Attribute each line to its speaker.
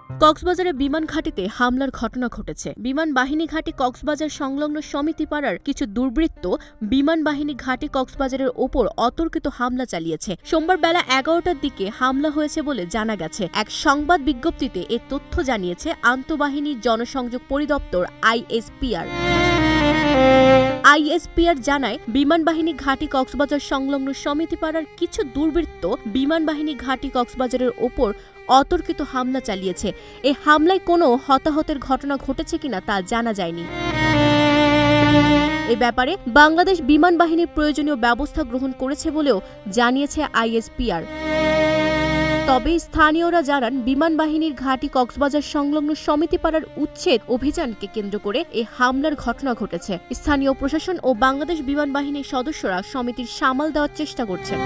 Speaker 1: কক্সবাজারে বিমান ঘাঁটিতে হামলার ঘটনা ঘটেছে। বিমান বাহিনী ঘাঁটি কক্সবাজার সংলগ্ন সমিতিপাড়ার কিছু দুর্বৃত্ত বিমান বাহিনী ঘাঁটি কক্সবাজারের ওপর অতর্কিত হামলা চালিয়েছে। সোমবার বেলা 11টার দিকে হামলা হয়েছে বলে জানা গেছে। এক সংবাদ বিজ্ঞপ্তিতে এ তথ্য জানিয়েছে আন্তঃবাহিনী জনসংযোগ পরিদপ্তর আইএসপিআর জানায়, বিমান বাহিনী ঘাঁটি কক্সবাজার সংলগ্ন সমিতিপাড়ার কিছু দুর্বৃত্ত বিমান বাহিনী ঘাঁটি কক্সবাজারের ওপর অতর্কিত হামলা চালিয়েছে। এই হামলায় কোনো হতাহতের ঘটনা ঘটেছে কিনা তা জানা যায়নি। এ ব্যাপারে বাংলাদেশ বিমান বাহিনীর প্রয়োজনীয় ব্যবস্থা গ্রহণ করেছে বলেও জানিয়েছে আইএসপিআর। তবে স্থানীয়রা জানান, বিমান বাহিনীর ঘাঁটি কক্সবাজার সংলগ্ন সমিতিপাড়ার উচ্ছেদ অভিযানকে কেন্দ্র করে এই হামলার ঘটনা ঘটেছে। স্থানীয় প্রশাসন ও বাংলাদেশ বিমান বাহিনীর সদস্যরা সমিতির সামাল দেওয়ার চেষ্টা করছেন।